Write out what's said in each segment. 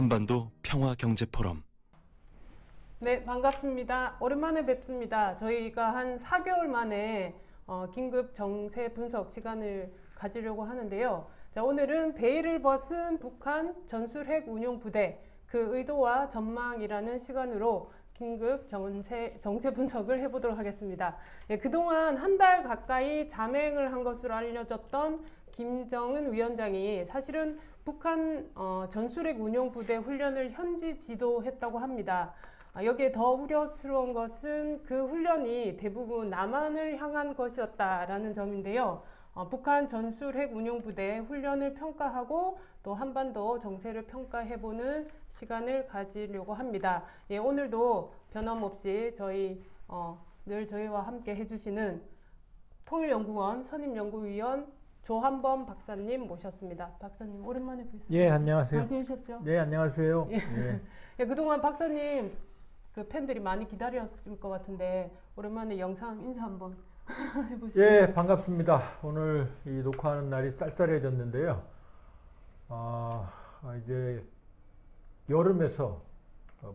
한반도 평화경제포럼. 네, 반갑습니다. 오랜만에 뵙습니다. 저희가 한 4개월 만에 긴급 정세 분석 시간을 가지려고 하는데요. 자, 오늘은 베일을 벗은 북한 전술핵 운용 부대, 그 의도와 전망이라는 시간으로 긴급 정세 분석을 해보도록 하겠습니다. 네, 그동안 한 달 가까이 잠행을 한 것으로 알려졌던 김정은 위원장이 사실은 북한 전술핵 운용 부대 훈련을 현지 지도했다고 합니다. 여기에 더 우려스러운 것은 그 훈련이 대부분 남한을 향한 것이었다라는 점인데요. 북한 전술핵 운용부대 훈련을 평가하고 또 한반도 정세를 평가해보는 시간을 가지려고 합니다. 예, 오늘도 변함없이 늘 저희와 함께 해주시는 통일연구원 선임연구위원 조한범 박사님 모셨습니다. 박사님 오랜만에 뵙습니다. 예, 안녕하세요. 잘 지내셨죠? 네, 안녕하세요. 예. 예. 예, 그동안 박사님 그 팬들이 많이 기다렸을 것 같은데 오랜만에 영상 인사 한번 해보시죠. 예, 반갑습니다. 오늘 이 녹화하는 날이 쌀쌀해졌는데요. 이제 여름에서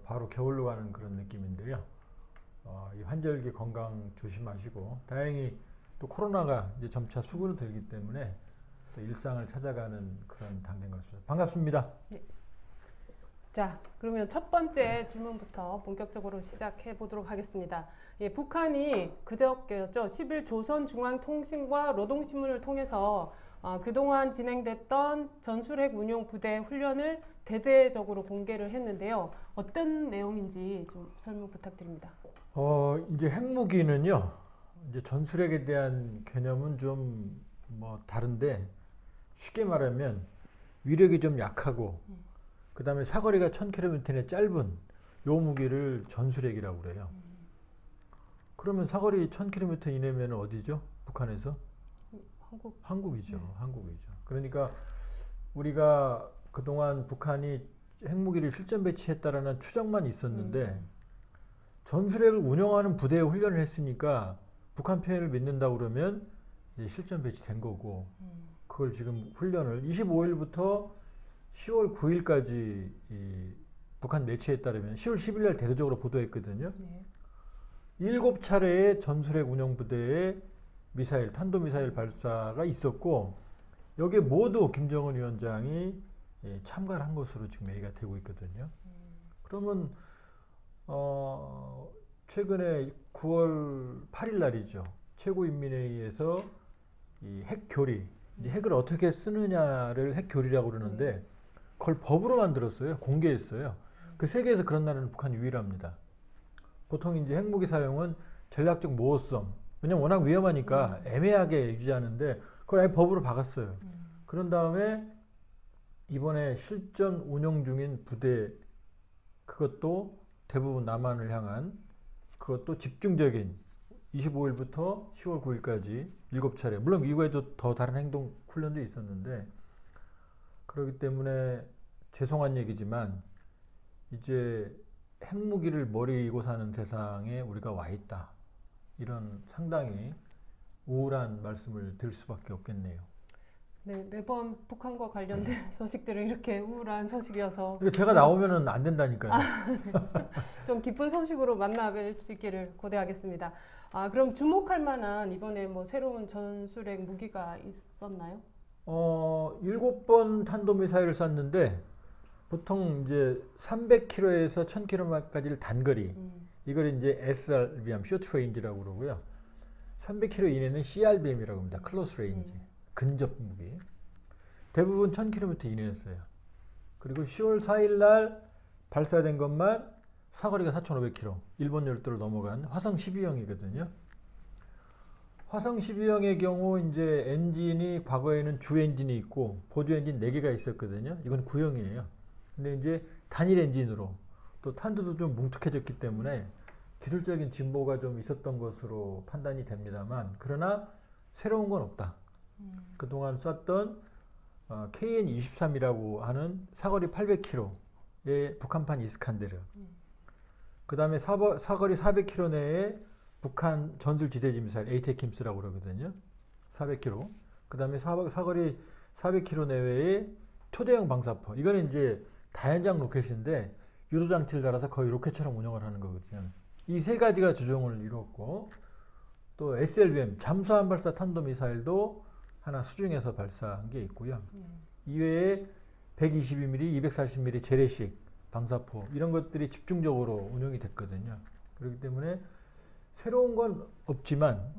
바로 겨울로 가는 그런 느낌인데요. 이 환절기 건강 조심하시고, 다행히 또 코로나가 이제 점차 수그러들기 때문에 또 일상을 찾아가는 그런 단계인 것 같습니다. 반갑습니다. 네. 자, 그러면 첫 번째 질문부터 본격적으로 시작해 보도록 하겠습니다. 예, 북한이 그저께였죠. 10일 조선중앙통신과 노동신문을 통해서 그동안 진행됐던 전술핵 운용 부대 훈련을 대대적으로 공개를 했는데요. 어떤 내용인지 좀 설명 부탁드립니다. 이제 핵무기는요, 이제 전술핵에 대한 개념은 좀 다른데, 쉽게 말하면 위력이 좀 약하고 그 다음에 사거리가 1000km 이내 짧은 요 무기를 전술핵이라고 그래요. 그러면 사거리 1000km 이내면 어디죠? 북한에서? 한국이죠. 한국이죠. 그러니까 우리가 그동안 북한이 핵무기를 실전 배치했다라는 추정만 있었는데 전술핵을 운영하는 부대에 훈련을 했으니까 북한 표현을 믿는다고 그러면 이제 실전 배치된 거고, 그걸 지금 훈련을 25일부터 10월 9일까지 북한 매체에 따르면 10월 10일 날 대대적으로 보도했거든요. 네. 7차례의 전술핵 운영부대의 미사일, 탄도미사일 발사가 있었고, 여기에 모두 김정은 위원장이 참가를 한 것으로 지금 얘기가 되고 있거든요. 그러면 최근에 9월 8일 날이죠. 최고인민회의에서 이 핵교리, 이제 핵을 어떻게 쓰느냐를 핵교리라고 그러는데, 그걸 법으로 만들었어요. 공개했어요. 그 세계에서 그런 나라는 북한이 유일합니다. 보통 이제 핵무기 사용은 전략적 모호성, 왜냐면 워낙 위험하니까 애매하게 유지하는데 그걸 아예 법으로 박았어요. 그런 다음에 이번에 실전 운용 중인 부대, 그것도 대부분 남한을 향한, 그것도 집중적인 25일부터 10월 9일까지 7차례, 물론 이후에도 더 다른 행동 훈련도 있었는데, 그렇기 때문에 죄송한 얘기지만 이제 핵무기를 머리고 사는 세상에 우리가 와 있다, 이런 상당히 우울한 말씀을 드릴 수밖에 없겠네요. 네, 매번 북한과 관련된 소식들은 이렇게 우울한 소식이어서 제가 나오면은 안 된다니까요. 네. 좀 기쁜 소식으로 만나 뵐 수 있기를 고대하겠습니다. 그럼 주목할 만한 이번에 새로운 전술핵 무기가 있었나요? 7번 탄도미사일을 쐈는데 보통 이제 300km에서 1000km까지를 단거리, 이걸 이제 SRBM, 쇼트 레인지라고 그러고요. 300km 이내는 CRBM이라고 합니다. 클로스 레인지, 근접 무기. 대부분 1000km 이내였어요. 그리고 10월 4일 날 발사된 것만 사거리가 4500km, 일본 열도를 넘어간 화성 12형이거든요. 화성 12형의 경우 이제 엔진이 과거에는 주 엔진이 있고 보조 엔진 4개가 있었거든요. 이건 구형이에요. 근데 이제 단일 엔진으로, 또 탄두도 좀 뭉툭해졌기 때문에 기술적인 진보가 좀 있었던 것으로 판단이 됩니다만, 그러나 새로운 건 없다. 그동안 쐈던 KN-23이라고 하는 사거리 800km의 북한판 이스칸데르, 그 다음에 사거리 400km 내에 북한 전술 지대지 미사일 에이테킴스라고 그러거든요. 400km. 그 다음에 사거리 400km 내외의 초대형 방사포. 이거는 이제 다연장 로켓인데 유도 장치를 달아서 거의 로켓처럼 운영을 하는 거거든요. 이 세 가지가 주종을 이뤘고 또 SLBM 잠수함 발사 탄도미사일도 하나 수중에서 발사한 게 있고요. 이외에 122mm, 240mm 재래식 방사포 이런 것들이 집중적으로 운영이 됐거든요. 그렇기 때문에 새로운 건 없지만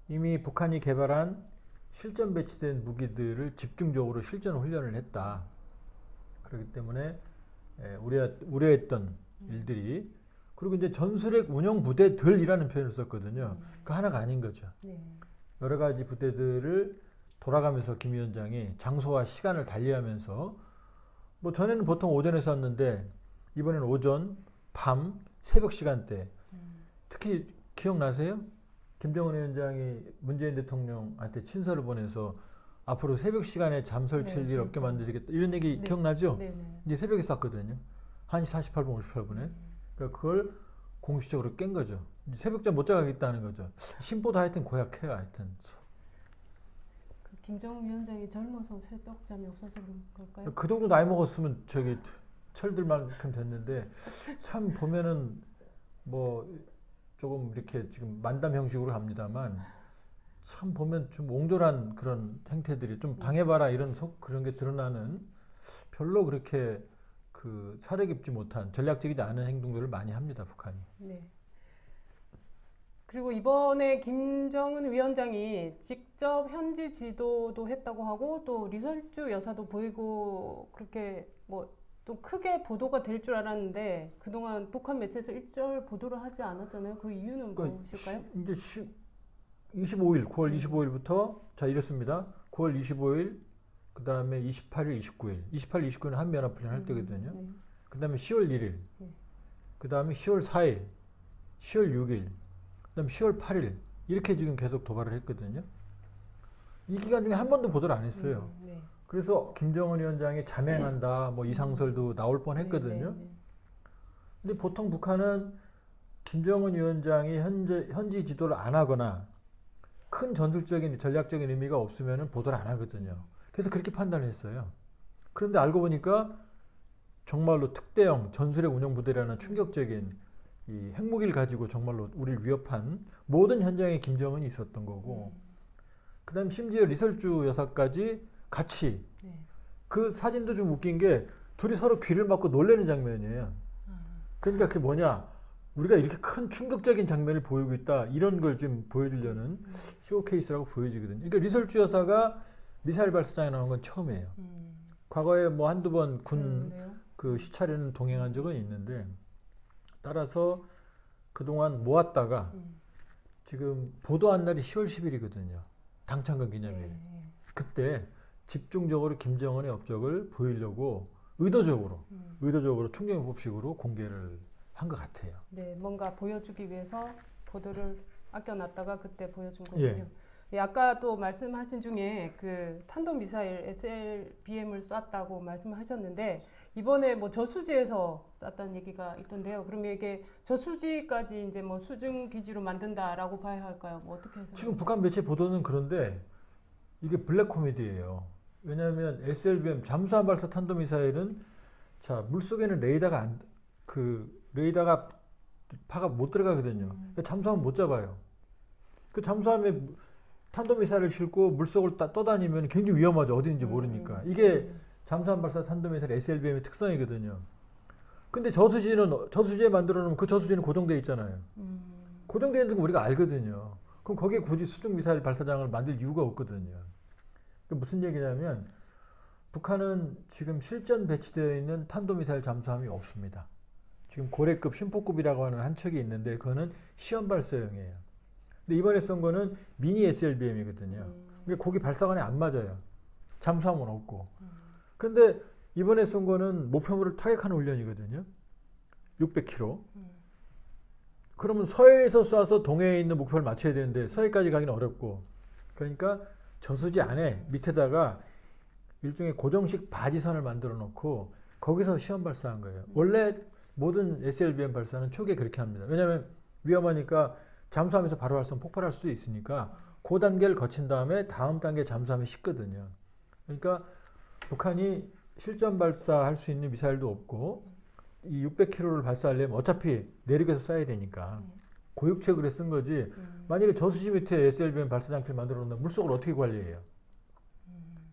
이미 북한이 개발한 실전 배치된 무기들을 집중적으로 실전 훈련을 했다. 그렇기 때문에 우려했던 일들이 그리고 이제 전술핵 운영 부대들이라는 표현을 썼거든요. 그 하나가 아닌 거죠. 여러 가지 부대들을 돌아가면서 김 위원장이 장소와 시간을 달리하면서 뭐 전에는 보통 오전에 쐈는데 이번에는 오전, 밤, 새벽 시간대 특히 기억나세요? 김정은 위원장이 문재인 대통령한테 친서를 보내서 앞으로 새벽 시간에 잠설 칠 일 없게 만들겠다 이런 얘기 기억나죠? 이제 새벽에 쐈거든요. 1시 48분 58분에 그러니까 그걸 공식적으로 깬 거죠. 이제 새벽잠 못 자겠다는 거죠. 심보도 하여튼 고약해요. 하여튼 그 김정은 위원장이 젊어서 새벽잠이 없어서 그런 걸까요? 그 정도 나이 먹었으면 저기 철들만큼 됐는데 참 보면은 뭐 조금 이렇게 지금 만담 형식으로 합니다만 참 보면 좀 옹졸한 그런 행태들이 좀 당해봐라 이런 그런 게 드러나는 별로 그렇게 그 사려 깊지 못한 전략적이지 않은 행동들을 많이 합니다 북한이. 네. 그리고 이번에 김정은 위원장이 직접 현지 지도도 했다고 하고 또 리설주 여사도 보이고 그렇게 뭐 좀 크게 보도가 될 줄 알았는데 그동안 북한 매체에서 일절 보도를 하지 않았잖아요. 그 이유는 무엇일까요? 이제 25일, 9월 25일부터 자 이렇습니다. 9월 25일 그 다음에 28일, 29일, 28일, 29일은 한미연합훈련 할 때거든요. 그 다음에 10월 1일, 그 다음에 10월 4일, 10월 6일, 그 다음에 10월 8일 이렇게 지금 계속 도발을 했거든요. 이 기간 중에 한 번도 보도를 안 했어요. 그래서 김정은 위원장이 자맹한다, 뭐 이상설도 나올 뻔했거든요. 근데 보통 북한은 김정은 위원장이 현지 지도를 안 하거나 큰 전술적인 전략적인 의미가 없으면 보도를 안 하거든요. 그래서 그렇게 판단을 했어요. 그런데 알고 보니까 정말로 특대형 전술핵 운영 부대라는 충격적인 이 핵무기를 가지고 정말로 우리를 위협한 모든 현장에 김정은이 있었던 거고 그 다음 심지어 리설주 여사까지 같이 그 사진도 좀 웃긴 게 둘이 서로 귀를 막고 놀래는 장면이에요. 그러니까 그게 뭐냐 우리가 이렇게 큰 충격적인 장면을 보이고 있다 이런 걸 좀 보여주려는 쇼케이스라고 보여지거든요. 그러니까 리설주 여사가 미사일 발사장에 나온 건 처음이에요. 과거에 뭐 한두 번 군 그 시찰에는 동행한 적은 있는데 따라서 그동안 모았다가 지금 보도한 날이 10월 10일이거든요. 당창건 기념일. 그때 집중적으로 김정은의 업적을 보이려고 의도적으로 총경의 법식으로 공개를 한 것 같아요. 네, 뭔가 보여주기 위해서 보도를 아껴놨다가 그때 보여준 거군요. 예, 아까 또 말씀하신 중에 그 탄도미사일 SLBM을 쐈다고 말씀하셨는데 이번에 뭐 저수지에서 쐈다는 얘기가 있던데요. 그러면 이게 저수지까지 이제 뭐 수중 기지로 만든다라고 봐야 할까요? 뭐 어떻게 해서? 지금 북한 매체 보도는 그런데 이게 블랙 코미디예요. 왜냐하면 SLBM 잠수함 발사 탄도미사일은 자 물속에는 레이더가 파가 못 들어가거든요. 그러니까 잠수함은 못 잡아요. 그 잠수함에 탄도미사일을 싣고 물속을 떠다니면 굉장히 위험하죠. 어디인지 모르니까. 이게 잠수함 발사 탄도미사일 SLBM의 특성이거든요. 근데 저수지에 만들어 놓으면 그 저수지는 고정되어 있잖아요. 고정되어 있는 거 우리가 알거든요. 그럼 거기에 굳이 수중 미사일 발사장을 만들 이유가 없거든요. 무슨 얘기냐면 북한은 지금 실전 배치되어 있는 탄도미사일 잠수함이 없습니다. 지금 고래급 심포급이라고 하는 한 척이 있는데 그거는 시험 발사용이에요. 근데 이번에 쏜 거는 미니 SLBM이거든요. 그러니까 거기 발사관에 안 맞아요. 잠수함은 없고. 근데 이번에 쏜 거는 목표물을 타격하는 훈련이거든요. 600km. 그러면 서해에서 쏴서 동해에 있는 목표를 맞춰야 되는데 서해까지 가기는 어렵고 그러니까 저수지 안에 밑에다가 일종의 고정식 바지선을 만들어 놓고 거기서 시험 발사한 거예요. 원래 모든 SLBM 발사는 초기에 그렇게 합니다. 왜냐하면 위험하니까 잠수함에서 바로 발사하면 폭발할 수도 있으니까 그 단계를 거친 다음에 다음 단계 잠수함에 싣거든요. 그러니까 북한이 실전 발사할 수 있는 미사일도 없고 이 600km를 발사하려면 어차피 내륙에서 쏴야 되니까 고육책으로 쓴 거지. 만일에 저수지 밑에 SLBM 발사 장치를 만들어 놓으면 물속을 어떻게 관리해요?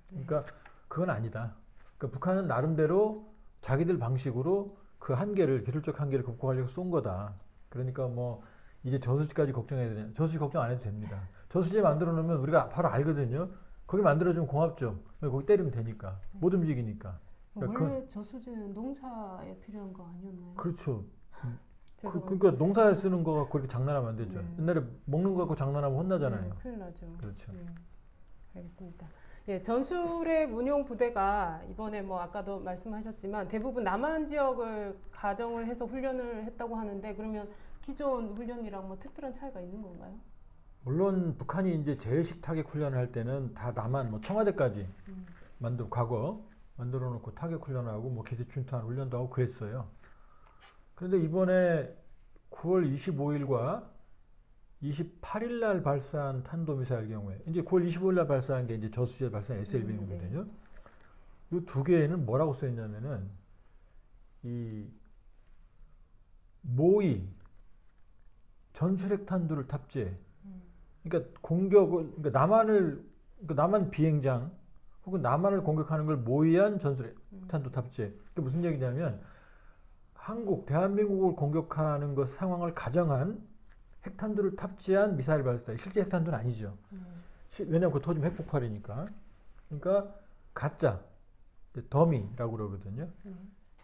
그러니까 그건 아니다. 그러니까 북한은 나름대로 자기들 방식으로 그 한계를, 기술적 한계를 극복하려고 쏜 거다. 그러니까 뭐 이제 저수지까지 걱정해야 되냐? 저수지 걱정 안 해도 됩니다. 저수지 만들어 놓으면 우리가 바로 알거든요. 거기 만들어주면 고맙죠. 거기 때리면 되니까. 못 움직이니까. 그러니까 원래 저수지는 농사에 필요한 거 아니었나요? 그렇죠. 죄송합니다. 그러니까 농사에 쓰는 거 갖고 이렇게 장난하면 안 되죠. 네. 옛날에 먹는 거 갖고 장난하면 혼나잖아요. 큰일 나죠. 그렇죠. 알겠습니다. 예, 전술핵 운용 부대가 이번에 뭐 아까도 말씀하셨지만 대부분 남한 지역을 가정을 해서 훈련을 했다고 하는데 그러면 기존 훈련이랑 뭐 특별한 차이가 있는 건가요? 물론 북한이 이제 재래식 타격 훈련을 할 때는 다 남한 뭐 청와대까지 과거 만들어 놓고 타격 훈련하고 뭐 기습 침투한 훈련도 하고 그랬어요. 그런데 이번에 9월 25일과 28일 날 발사한 탄도미사일 경우에 이제 9월 25일 날 발사한 게 이제 저수지에 발사한 SLBM이거든요. 이 두 개에는 뭐라고 써 있냐면은 이 모의 전술핵 탄두를 탑재. 그러니까 공격을 그러니까 남한 비행장 혹은 남한을 공격하는 걸 모의한 전술핵 탄두 탑재. 그게 무슨 얘기냐면 대한민국을 공격하는 것 상황을 가정한 핵탄두를 탑재한 미사일 발사. 실제 핵탄두는 아니죠. 왜냐하면 그 터지면 핵폭발이니까. 그러니까 가짜, 더미라고 그러거든요.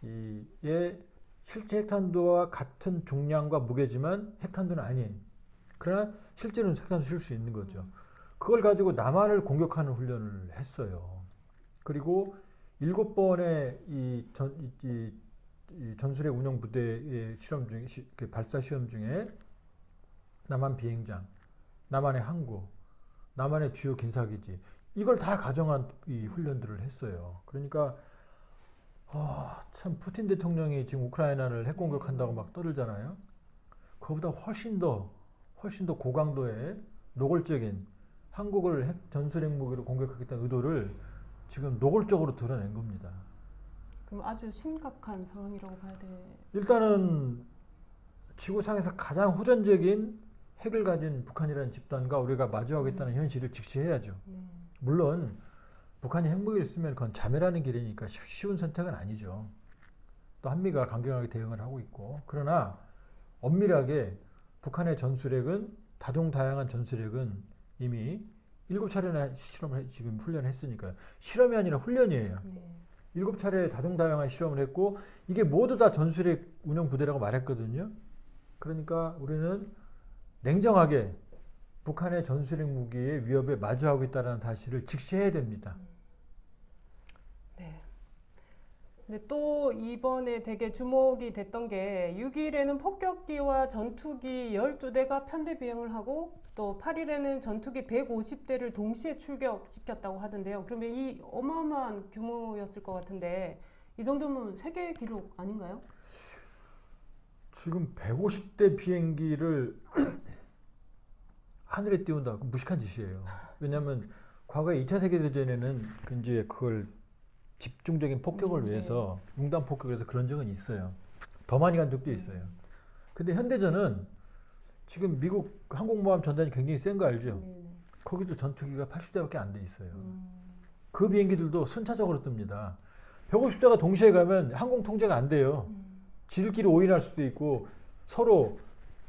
이게 실제 핵탄두와 같은 중량과 무게지만 핵탄두는 아닌. 그러나 실제로는 핵탄두 실 수 있는 거죠. 그걸 가지고 남한을 공격하는 훈련을 했어요. 그리고 7번의 이 전술핵 운영 부대의 실험 중에 발사 시험 중에 남한 비행장, 남한의 항구, 남한의 주요 군사기지 이걸 다 가정한 이 훈련들을 했어요. 그러니까 참 푸틴 대통령이 지금 우크라이나를 핵 공격한다고 막 떠들잖아요. 그거보다 훨씬 더 고강도의 노골적인 한국을 전술핵 무기로 공격하겠다는 의도를 지금 노골적으로 드러낸 겁니다. 그럼 아주 심각한 상황이라고 봐야 돼. 일단은 지구상에서 가장 호전적인 핵을 가진 북한이라는 집단과 우리가 마주하겠다는 현실을 직시해야죠. 물론 북한이 핵무기를 쓰면 그건 자멸하는 길이니까 쉬운 선택은 아니죠. 또 한미가 강경하게 대응을 하고 있고 그러나 엄밀하게 북한의 전술핵은 다종다양한 전술핵은 이미 7차례나 실험을 지금 훈련했으니까요. 실험이 아니라 훈련이에요. 7차례 다종다양한 실험을 했고 이게 모두 다 전술핵 운영 부대라고 말했거든요. 그러니까 우리는 냉정하게 북한의 전술핵 무기의 위협에 마주하고 있다는 사실을 직시해야 됩니다. 네. 근데 또 이번에 되게 주목이 됐던 게 6일에는 폭격기와 전투기 12대가 편대 비행을 하고 또 8일에는 전투기 150대를 동시에 출격시켰다고 하던데요. 그러면 이 어마어마한 규모였을 것 같은데 이 정도면 세계 기록 아닌가요? 지금 150대 비행기를 하늘에 띄운다. 무식한 짓이에요. 왜냐하면 과거에 2차 세계대전에는 이제 그걸 집중적인 폭격을 위해서 융단 폭격에서 그런 적은 있어요. 더 많이 간 적도 있어요. 근데 현대전은 지금 미국 항공모함 전단이 굉장히 센 거 알죠? 거기도 전투기가 80대밖에 안 돼 있어요. 그 비행기들도 순차적으로 뜹니다. 150대가 동시에 가면 항공 통제가 안 돼요. 지들끼리 오인할 수도 있고 서로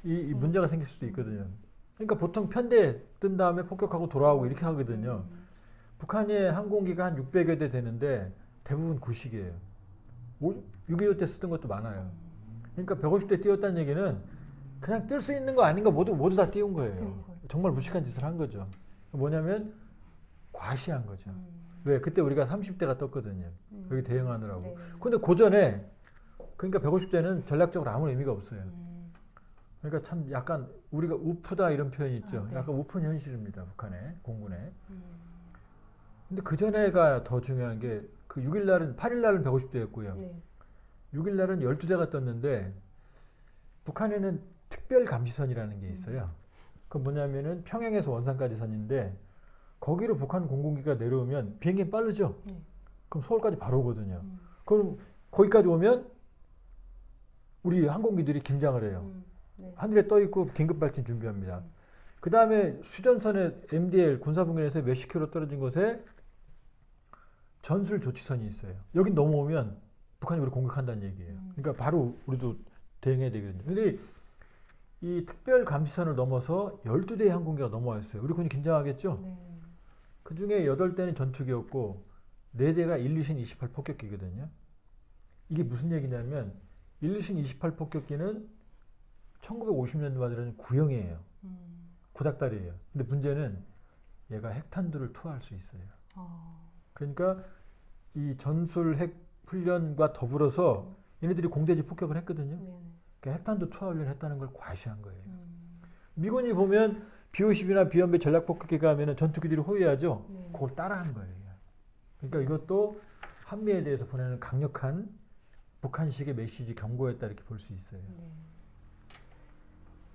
이 문제가 생길 수도 있거든요. 그러니까 보통 편대 뜬 다음에 폭격하고 돌아오고 이렇게 하거든요. 북한의 항공기가 한 600여 대 되는데 대부분 구식이에요. 6.25 때 쓰던 것도 많아요. 그러니까 150대 띄웠다는 얘기는 그냥 뜰 수 있는 거 아닌 거 모두 다 띄운 거예요. 정말 무식한 짓을 한 거죠. 뭐냐면 과시한 거죠. 왜? 그때 우리가 30대가 떴거든요. 여기 대응하느라고. 근데 그 전에 그러니까 150대는 전략적으로 아무 의미가 없어요. 그러니까 참 약간 우리가 우프다 이런 표현이 있죠. 약간 우픈 현실입니다. 북한의 공군에. 근데 그 전에가 더 중요한 게 그 6일날은 8일날은 150대였고요. 6일날은 12대가 떴는데 북한에는 특별 감시선이라는 게 있어요. 그건 뭐냐면은 평양에서 원산까지 선인데 거기로 북한 공군기가 내려오면 비행기는 빠르죠. 그럼 서울까지 바로 오거든요. 그럼 거기까지 오면 우리 항공기들이 긴장을 해요. 네. 하늘에 떠 있고 긴급 발진 준비합니다. 그 다음에 수전선에 MDL 군사분계선에서 몇십 킬로 떨어진 곳에 전술 조치선이 있어요. 여기 넘어오면 북한이 우리 공격한다는 얘기예요. 그러니까 바로 우리도 대응해야 되거든요. 근데 이 특별 감시선을 넘어서 12대의 항공기가 넘어왔어요. 우리 군이 긴장하겠죠? 네. 그 중에 8대는 전투기였고 4대가 일류신 28 폭격기거든요. 이게 무슨 얘기냐면 일류신 28 폭격기는 1950년도 만들어진 구형이에요. 구닥다리예요. 근데 문제는 얘가 핵탄두를 투하할 수 있어요. 그러니까 이 전술 핵 훈련과 더불어서 얘네들이 공대지 폭격을 했거든요. 그러니까 핵탄두 투하 훈련을 했다는 걸 과시한 거예요. 미군이 보면 B-50이나 비연배 전략폭격기가 하면 전투기들이 호위하죠. 그걸 따라한 거예요. 그러니까 이것도 한미에 대해서 보내는 강력한 북한식의 메시지 경고였다 이렇게 볼 수 있어요.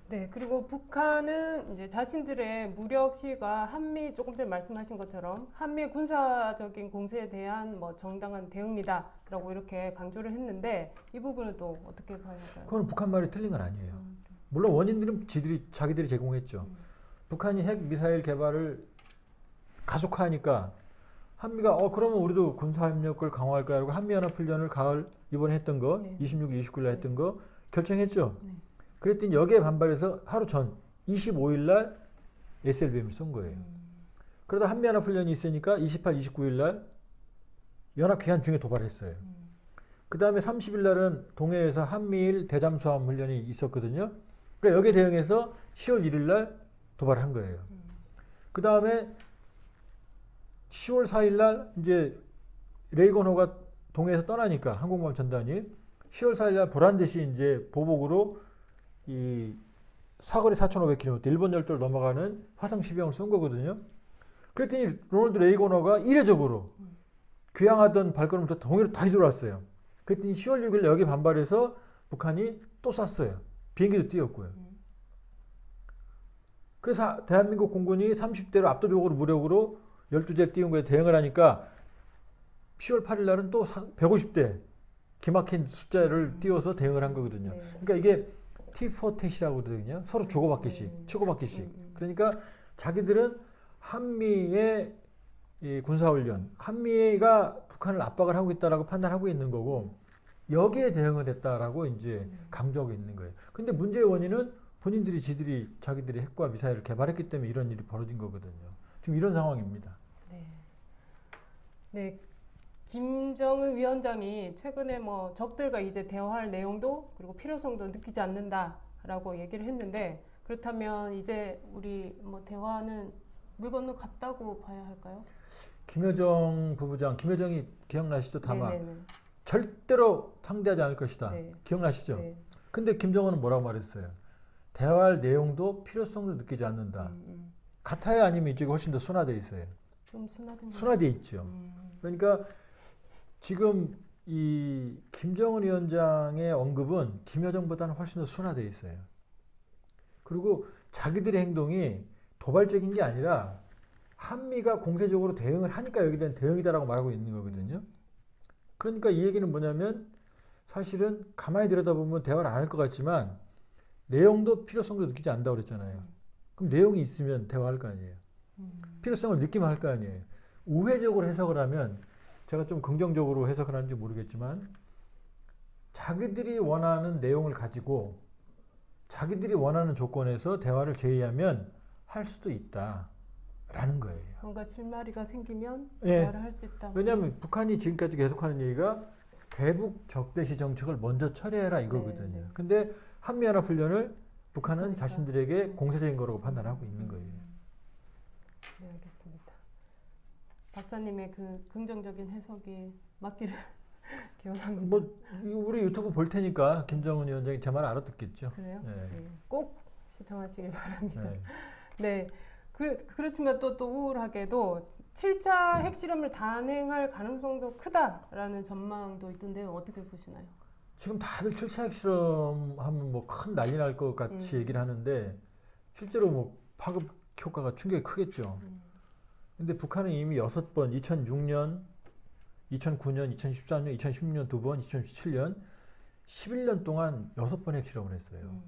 네, 그리고 북한은 이제 자신들의 무력 시위가 한미 조금 전에 말씀하신 것처럼 한미 군사적인 공세에 대한 뭐 정당한 대응이다라고 이렇게 강조를 했는데 이 부분은 또 어떻게 봐야 할까요? 그건 북한 말이 틀린 건 아니에요. 물론 원인들은 자기들이 제공했죠. 북한이 핵 미사일 개발을 가속화하니까 한미가 그러면 우리도 군사협력을 강화할까 하고 한미연합훈련을 가을 이번에 했던 거 26일, 29일 날 했던 거 결정했죠. 그랬더니 여기에 반발해서 하루 전 25일 날 SLBM을 쏜 거예요. 그러다 한미연합훈련이 있으니까 28, 29일 날 연합기간 중에 도발했어요. 그 다음에 30일 날은 동해에서 한미일 대잠수함 훈련이 있었거든요. 그러니까 여기에 대응해서 10월 1일 날 도발한 거예요. 그 다음에 10월 4일 날 이제 레이건호가 동해에서 떠나니까 항공모함 전단이 10월 4일 날 보란듯이 이제 보복으로 이 사거리 4,500km 일본 열도를 넘어가는 화성 12형을 쏜 거거든요. 그랬더니 로널드 레이건호가 이례적으로 귀향하던 발걸음부터 동해로 다시 돌아왔어요. 그랬더니 10월 6일 여기 반발해서 북한이 또 쐈어요. 비행기도 띄웠고요. 그래서 대한민국 공군이 30대로 압도적으로 무력으로 12대 띄운 거에 대응을 하니까 10월 8일 날은 또 150대 기막힌 숫자를 띄워서 대응을 한 거거든요. 그러니까 이게 T4텟이라고 그러거든요. 서로 주고받기식, 치고받기식. 그러니까 자기들은 한미의 이 군사훈련, 한미가 북한을 압박을 하고 있다라고 판단하고 있는 거고 여기에 대응을 했다라고 이제 강조하고 있는 거예요. 근데 문제의 원인은 본인들이 자기들이 핵과 미사일을 개발했기 때문에 이런 일이 벌어진 거거든요. 지금 이런 상황입니다. 네. 김정은 위원장이 최근에 뭐 적들과 이제 대화할 내용도 그리고 필요성도 느끼지 않는다라고 얘기를 했는데 그렇다면 이제 우리 뭐 대화는 물 건너 갔다고 봐야 할까요? 김여정 부부장, 김여정이 기억나시죠? 다만 네네네. 절대로 상대하지 않을 것이다. 네. 기억나시죠? 네. 근데 김정은은 뭐라고 말했어요? 대화할 내용도 필요성도 느끼지 않는다. 같아야 아니면 이쪽이 훨씬 더 순화되어 있어요. 좀 순화되어 있죠. 그러니까 지금 이 김정은 위원장의 언급은 김여정보다는 훨씬 더 순화되어 있어요. 그리고 자기들의 행동이 도발적인 게 아니라 한미가 공세적으로 대응을 하니까 여기에 대한 대응이다라고 말하고 있는 거거든요. 그러니까 이 얘기는 뭐냐면 사실은 가만히 들여다보면 대화를 안 할 것 같지만 내용도 필요성도 느끼지 않는다고 그랬잖아요. 그럼 내용이 있으면 대화할 거 아니에요. 필요성을 느끼면 할 거 아니에요. 우회적으로 해석을 하면 제가 좀 긍정적으로 해석을 하는지 모르겠지만 자기들이 원하는 내용을 가지고 자기들이 원하는 조건에서 대화를 제의하면 할 수도 있다라는 거예요. 뭔가 실마리가 생기면 예. 대화를 할 수 있다. 왜냐하면 북한이 지금까지 계속하는 얘기가 대북 적대시 정책을 먼저 처리해라 이거거든요. 네. 근데 한미연합훈련을 북한은 그러니까. 자신들에게 공세적인 거라고 판단하고 있는 거예요. 네, 알겠습니다. 박사님의 그 긍정적인 해석이 맞기를 기원합니다. 뭐 우리 유튜브 볼 테니까 김정은 위원장이 제 말 알아듣겠죠. 그래요? 네. 네. 꼭 시청하시길 바랍니다. 네. 네. 그렇지만 또 우울하게도 7차 핵실험을 단행할 가능성도 크다라는 전망도 있던데요. 어떻게 보시나요? 지금 다들 7차 핵실험 하면 뭐 큰 난리 날 것 같이 얘기를 하는데 실제로 뭐 파급 효과가 충격이 크겠죠. 근데 북한은 이미 6번 2006년, 2009년, 2013년, 2016년 2번, 2017년 11년 동안 6번 핵실험을 했어요.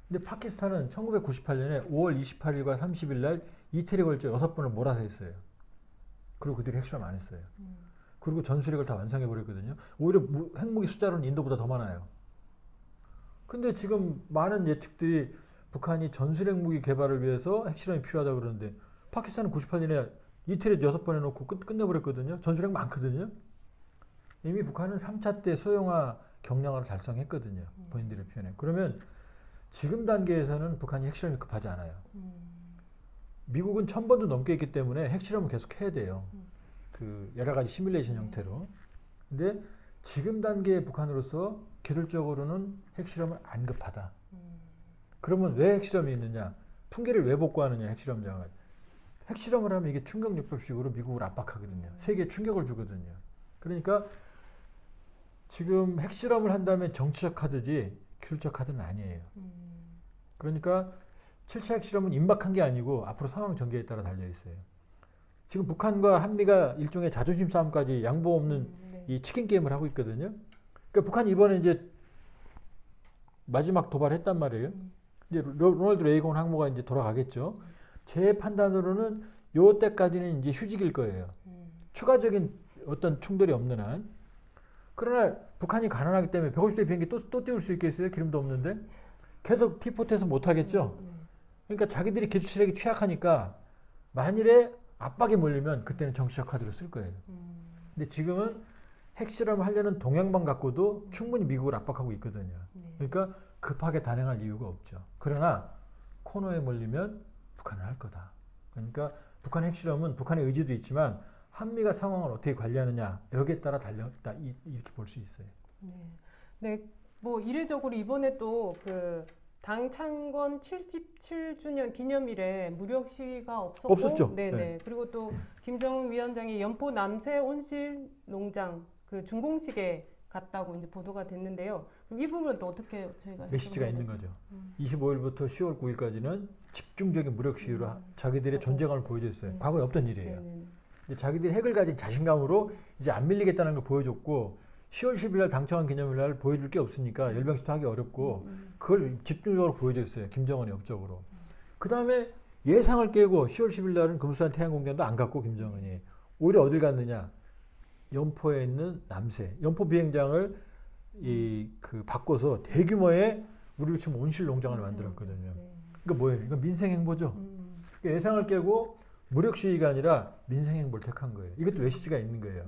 근데 파키스탄은 1998년에 5월 28일과 30일 날 이틀에 걸쳐 6번을 몰아서 했어요. 그리고 그들이 핵실험 안 했어요. 그리고 전술핵을 다 완성해 버렸거든요. 오히려 핵무기 숫자로는 인도보다 더 많아요. 근데 지금 많은 예측들이 북한이 전술핵 무기 개발을 위해서 핵실험이 필요하다고 그러는데 파키스탄은 98년에 이틀에 6번 해놓고 끝내버렸거든요. 전술핵 많거든요. 이미 북한은 3차 때 소형화 경량화를 달성했거든요. 본인들의 표현에. 그러면 지금 단계에서는 북한이 핵실험이 급하지 않아요. 미국은 1000번도 넘게 했기 때문에 핵실험을 계속 해야 돼요. 그 여러 가지 시뮬레이션 형태로. 근데 지금 단계의 북한으로서 기술적으로는 핵실험은 안 급하다. 그러면 왜 핵실험이 있느냐? 풍계를 왜 복구하느냐? 핵실험장을. 핵실험을 하면 이게 충격요법식으로 미국을 압박하거든요. 세계에 충격을 주거든요. 그러니까 지금 핵실험을 한다면 정치적 카드지 기술적 카드는 아니에요. 그러니까 7차 핵실험은 임박한 게 아니고 앞으로 상황 전개에 따라 달려 있어요. 지금 북한과 한미가 일종의 자존심 싸움까지 양보 없는 이 치킨 게임을 하고 있거든요. 그러니까 북한이 이번에 이제 마지막 도발했단 말이에요. 이제 로널드 레이건 항모가 이제 돌아가겠죠. 제 판단으로는 요 때까지는 이제 휴직일 거예요. 추가적인 어떤 충돌이 없는 한. 그러나 북한이 가난하기 때문에 150대 비행기 또 띄울 수 있겠어요? 기름도 없는데. 계속 T4에서 못 하겠죠. 그러니까 자기들이 기술력이 취약하니까 만일에 압박에 몰리면 그때는 정치적 카드로 쓸 거예요. 근데 지금은 핵실험을 하려는 동향만 갖고도 충분히 미국을 압박하고 있거든요. 그러니까 급하게 단행할 이유가 없죠. 그러나 코너에 몰리면 북한은 할 거다. 그러니까 북한 핵실험은 북한의 의지도 있지만 한미가 상황을 어떻게 관리하느냐 여기에 따라 달렸다 이렇게 볼 수 있어요. 네, 뭐 이례적으로 이번에 또 그 당 창건 77주년 기념일에 무력 시위가 없었죠. 네네. 네. 그리고 또 김정은 위원장이 연포 남새 온실 농장 그 준공식에 갔다고 이제 보도가 됐는데요. 그럼 이 부분은 또 어떻게 저희가 메시지가 있는 거죠. 25일부터 10월 9일까지는 집중적인 무력 시위로 자기들의 존재감을 보여줬어요. 과거에 없던 일이에요. 이제 자기들이 핵을 가진 자신감으로 이제 안 밀리겠다는 걸 보여줬고 10월 10일 날 당창원 기념일 날 보여줄 게 없으니까 열병식도 하기 어렵고 그걸 집중적으로 보여줬어요. 김정은이 역적으로. 그 다음에 예상을 깨고 10월 10일 날은 금수산 태양공장도 안 갔고 김정은이 오히려 어딜 갔느냐? 연포에 있는 남새 연포 비행장을 바꿔서 대규모의 우리로 치면 온실 농장을 만들었거든요. 그러니까 뭐예요? 이건 민생 행보죠. 그러니까 예상을 깨고 무력 시위가 아니라 민생 행보를 택한 거예요. 이것도 메시지가 있는 거예요.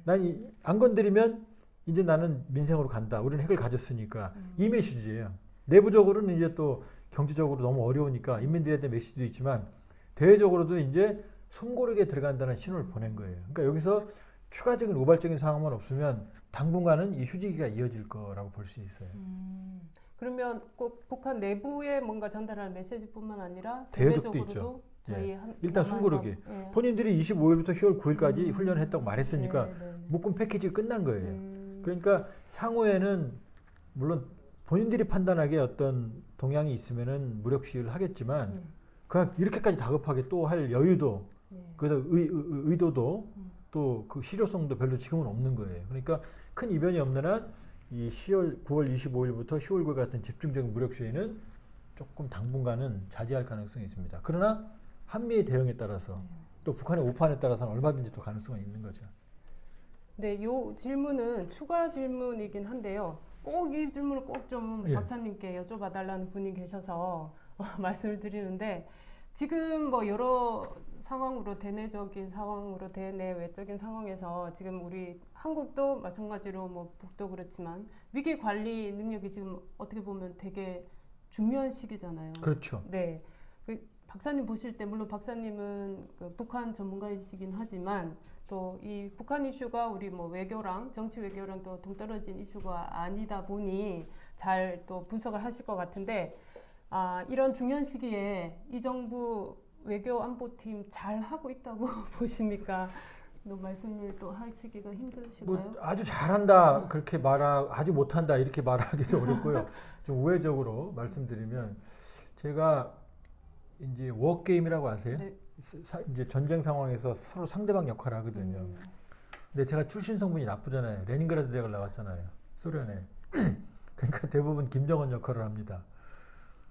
난 안 건드리면 이제 나는 민생으로 간다. 우리는 핵을 가졌으니까 이 메시지예요. 내부적으로는 이제 또 경제적으로 너무 어려우니까 인민들에 대한 메시지도 있지만 대외적으로도 이제 손고르게 들어간다는 신호를 보낸 거예요. 그러니까 여기서 추가적인 우발적인 상황만 없으면 당분간은 이 휴지기가 이어질 거라고 볼 수 있어요. 그러면 꼭 북한 내부에 뭔가 전달하는 메시지뿐만 아니라 대외적도 있죠. 저희 일단 숨고르기. 본인들이 25일부터 10월 9일까지 훈련을 했다고 말했으니까 묶음 패키지가 끝난 거예요. 그러니까 향후에는 물론 본인들이 판단하기에 어떤 동향이 있으면은 무력 시위를 하겠지만 그냥 이렇게까지 다급하게 또 할 여유도 그다음 의도도 또 그 실효성도 별로 지금은 없는 거예요. 그러니까 큰 이변이 없는 한 이 9월 25일부터 10월 9일 같은 집중적인 무력 시위는 조금 당분간은 자제할 가능성이 있습니다. 그러나 한미의 대응에 따라서 또 북한의 오판에 따라서는 얼마든지 또 가능성이 있는 거죠. 네, 요 질문은 추가 질문이긴 한데요. 꼭 이 질문을 꼭 좀 박사님께 여쭤봐달라는 분이 계셔서 말씀을 드리는데 지금 뭐 여러 상황으로 대내적인 상황으로 대내 외적인 상황에서 지금 우리 한국도 마찬가지로 뭐 북도 그렇지만 위기 관리 능력이 지금 어떻게 보면 되게 중요한 시기잖아요. 그렇죠. 네. 박사님 보실 때 물론 박사님은 그 북한 전문가이시긴 하지만 또 이 북한 이슈가 우리 뭐 외교랑 정치 외교랑 또 동떨어진 이슈가 아니다 보니 잘 또 분석을 하실 것 같은데 이런 중요한 시기에 이 정부 외교 안보팀 잘 하고 있다고 보십니까? 또 말씀을 또 하시기가 힘드실까요? 뭐 아주 잘한다 그렇게 아주 못한다 이렇게 말하기도 어렵고요. 좀 우회적으로 말씀드리면 제가 이제 워게임이라고 아세요? 네. 이제 전쟁 상황에서 서로 상대방 역할을 하거든요. 근데 제가 출신 성분이 나쁘잖아요. 레닌그라드 대학을 나왔잖아요. 소련에. 그러니까 대부분 김정은 역할을 합니다.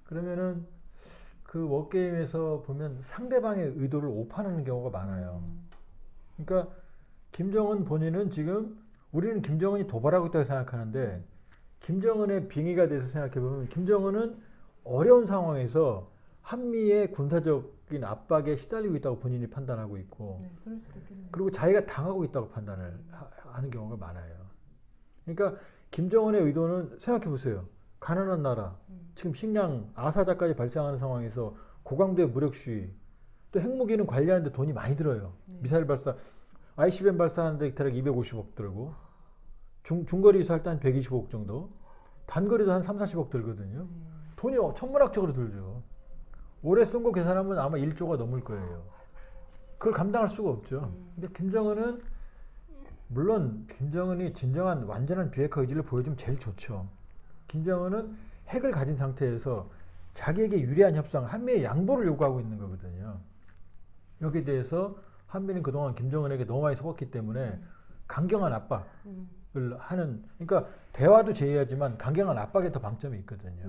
그러면은 그 워게임에서 보면 상대방의 의도를 오판하는 경우가 많아요. 그러니까 김정은 본인은 지금 우리는 김정은이 도발하고 있다고 생각하는데 김정은의 빙의가 돼서 생각해보면 김정은은 어려운 상황에서 한미의 군사적인 압박에 시달리고 있다고 본인이 판단하고 있고 네, 그럴 수도 있겠네요. 그리고 자기가 당하고 있다고 판단을 하는 경우가 많아요. 그러니까 김정은의 의도는 생각해보세요. 가난한 나라, 지금 식량 아사자까지 발생하는 상황에서 고강도의 무력 시위, 또 핵무기는 관리하는데 돈이 많이 들어요. 미사일 발사, ICBM 발사하는데 대략 250억 들고 중거리에서 할 때 한 125억 정도, 단거리도 한 3, 40억 들거든요. 돈이 천문학적으로 들죠. 올해 쏜 거 계산하면 아마 1조가 넘을 거예요. 그걸 감당할 수가 없죠. 근데 김정은은 물론 김정은이 진정한 완전한 비핵화 의지를 보여주면 제일 좋죠. 김정은은 핵을 가진 상태에서 자기에게 유리한 협상, 한미의 양보를 요구하고 있는 거거든요. 여기에 대해서 한미는 그동안 김정은에게 너무 많이 속았기 때문에 강경한 압박을 하는, 그러니까 대화도 제의하지만 강경한 압박에 더 방점이 있거든요.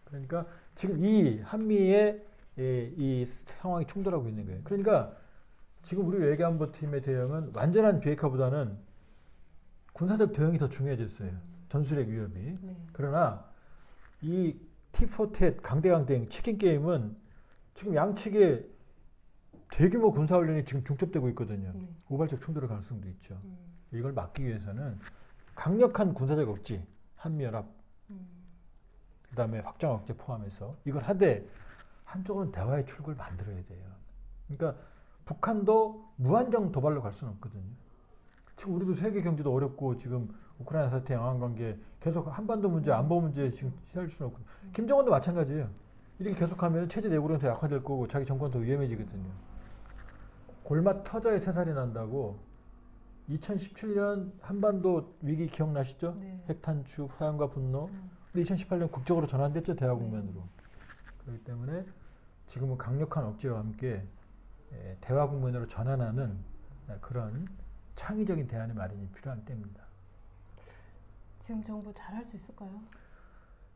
그러니까 지금 이 한미의 이 상황이 충돌하고 있는 거예요. 그러니까 지금 우리 외교안보팀의 대응은 완전한 비핵화보다는 군사적 대응이 더 중요해졌어요. 전술핵 위협이. 그러나 이 tit-for-tat 강대강 치킨 게임은 지금 양측의 대규모 군사훈련이 지금 중첩되고 있거든요. 우발적 충돌의 가능성도 있죠. 이걸 막기 위해서는 강력한 군사적 억지, 한미연합, 그 다음에 확장 억제 포함해서 이걸 하되 한쪽으로는 대화의 출구를 만들어야 돼요. 그러니까 북한도 무한정 도발로 갈 수는 없거든요. 지금 우리도 세계 경제도 어렵고 지금 우크라이나 사태, 양안 관계 계속 한반도 문제, 안보 문제 지금 시달릴 수는 없고 김정은도 마찬가지예요. 이렇게 계속하면 체제 내구력은 더 약화될 거고 자기 정권 더 위험해지거든요. 골마 터져야 태살이 난다고 2017년 한반도 위기 기억나시죠? 네. 핵탄축, 화양과 분노. 근데 2018년 국적으로 전환됐죠, 대화 국면으로. 그렇기 때문에 지금은 강력한 억지와 함께 대화 국면으로 전환하는 그런 창의적인 대안의 마련이 필요한 때입니다. 지금 정부 잘할 수 있을까요?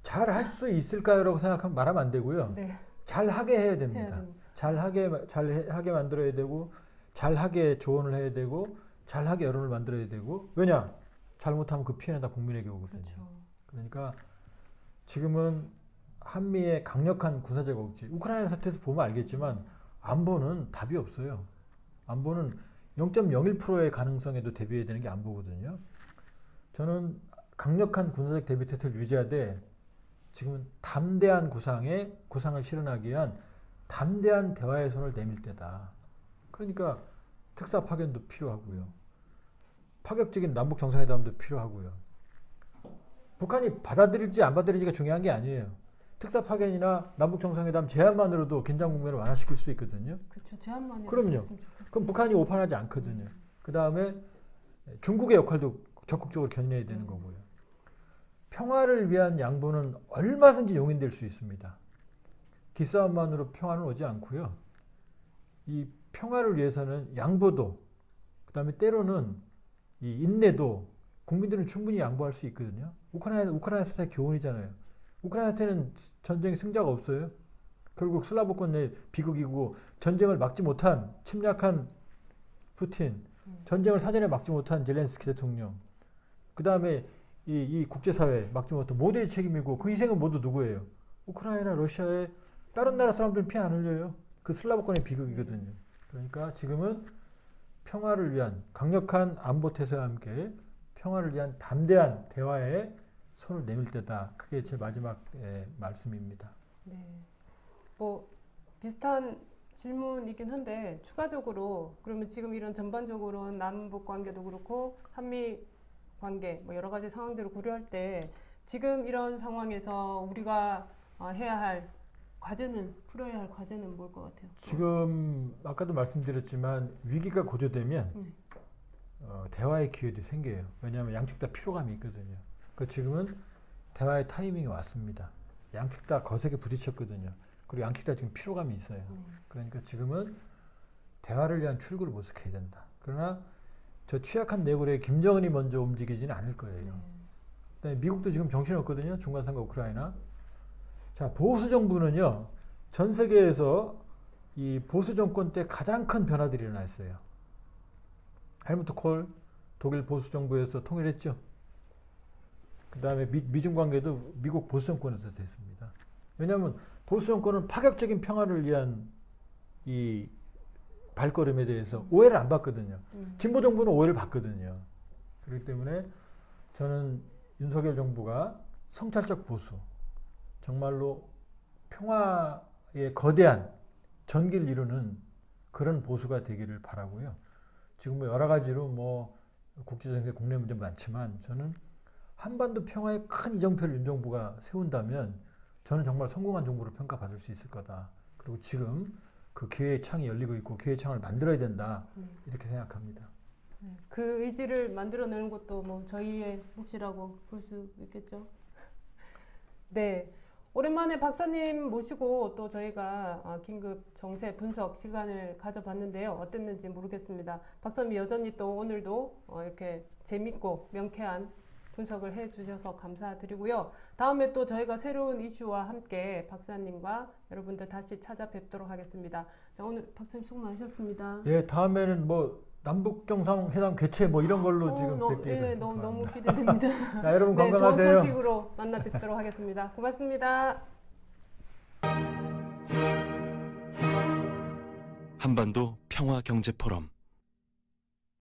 잘 할 수 있을까요라고 생각하면 말하면 안 되고요. 네. 잘하게 해야 됩니다. 해야 됩니다. 잘하게 만들어야 되고, 잘하게 조언을 해야 되고, 잘하게 여론을 만들어야 되고. 왜냐? 잘못하면 그 피해는 다 국민에게 오거든요. 그렇죠. 그러니까 지금은 한미의 강력한 군사적 억지, 우크라이나 사태에서 보면 알겠지만 안보는 답이 없어요. 안보는 0.01%의 가능성에도 대비해야 되는 게 안보거든요. 저는 강력한 군사적 대비 태세를 유지하되 지금은 담대한 구상을 실현하기 위한 담대한 대화의 손을 내밀 때다. 그러니까 특사 파견도 필요하고요. 파격적인 남북 정상회담도 필요하고요. 북한이 받아들일지 안 받아들일지가 중요한 게 아니에요. 특사 파견이나 남북 정상회담 제안만으로도 긴장 국면을 완화시킬 수 있거든요. 그렇죠. 제한만이 그럼요. 그럼 북한이 오판하지 않거든요. 그 다음에 중국의 역할도 적극적으로 견인해야 되는 거고요. 평화를 위한 양보는 얼마든지 용인될 수 있습니다. 기싸움만으로 평화는 오지 않고요. 이 평화를 위해서는 양보도, 그 다음에 때로는 이 인내도 국민들은 충분히 양보할 수 있거든요. 우크라이나 사태 교훈이잖아요. 우크라이나 사태는 전쟁의 승자가 없어요. 결국 슬라브권 내 비극이고 전쟁을 막지 못한 침략한 푸틴, 전쟁을 사전에 막지 못한 젤렌스키 대통령, 그 다음에 이 국제사회 막지 못한 모두의 책임이고 그 희생은 모두 누구예요? 우크라이나, 러시아의 다른 나라 사람들은 피 안 흘려요. 그 슬라브권의 비극이거든요. 그러니까 지금은 평화를 위한 강력한 안보 태세와 함께 평화를 위한 담대한 대화에 손을 내밀 때다. 그게 제 마지막 말씀입니다. 네. 뭐 비슷한 질문이긴 한데 추가적으로 그러면 지금 이런 전반적으로 남북 관계도 그렇고 한미 관계 뭐 여러 가지 상황들을 고려할 때 지금 이런 상황에서 우리가 해야 할 과제는 풀어야 할 과제는 뭘 것 같아요? 지금 아까도 말씀드렸지만 위기가 고조되면 대화의 기회도 생겨요. 왜냐하면 양측 다 피로감이 있거든요. 그러니까 지금은 대화의 타이밍이 왔습니다. 양측 다 거세게 부딪혔거든요. 그리고 양측 다 지금 피로감이 있어요. 그러니까 지금은 대화를 위한 출구를 모색해야 된다. 그러나 저 취약한 내골에 김정은이 먼저 움직이지는 않을 거예요. 그다음에 미국도 지금 정신없거든요. 중간선거 우크라이나. 자, 보수 정부는요. 전 세계에서 이 보수 정권 때 가장 큰 변화들이 일어났어요. 헬무트 콜 독일 보수 정부에서 통일했죠. 그다음에 미중 관계도 미국 보수 정권에서 됐습니다. 왜냐하면 보수 정권은 파격적인 평화를 위한 이 발걸음에 대해서 오해를 안 받거든요. 진보 정부는 오해를 받거든요. 그렇기 때문에 저는 윤석열 정부가 성찰적 보수, 정말로 평화의 거대한 전기를 이루는 그런 보수가 되기를 바라고요. 지금 뭐 여러 가지로 뭐 국제정세, 국내 문제 많지만 저는 한반도 평화에 큰 이정표를 윤 정부가 세운다면 저는 정말 성공한 정부로 평가받을 수 있을 거다. 그리고 지금 그 기회의 창이 열리고 있고 기회의 창을 만들어야 된다. 이렇게 생각합니다. 그 의지를 만들어내는 것도 뭐 저희의 몫이라고 볼 수 있겠죠. 네. 오랜만에 박사님 모시고 또 저희가 긴급 정세 분석 시간을 가져봤는데요. 어땠는지 모르겠습니다. 박사님 여전히 또 오늘도 이렇게 재밌고 명쾌한 분석을 해주셔서 감사드리고요. 다음에 또 저희가 새로운 이슈와 함께 박사님과 여러분들 다시 찾아뵙도록 하겠습니다. 자, 오늘 박사님 수고 많으셨습니다. 예, 다음에는 뭐 남북 정상회담 개최 뭐 이런 걸로 지금 뵙게 너무 기대됩니다. 자, 여러분 네, 건강하세요. 좋은 소식으로 만나 뵙도록 하겠습니다. 고맙습니다. 한반도 평화 경제 포럼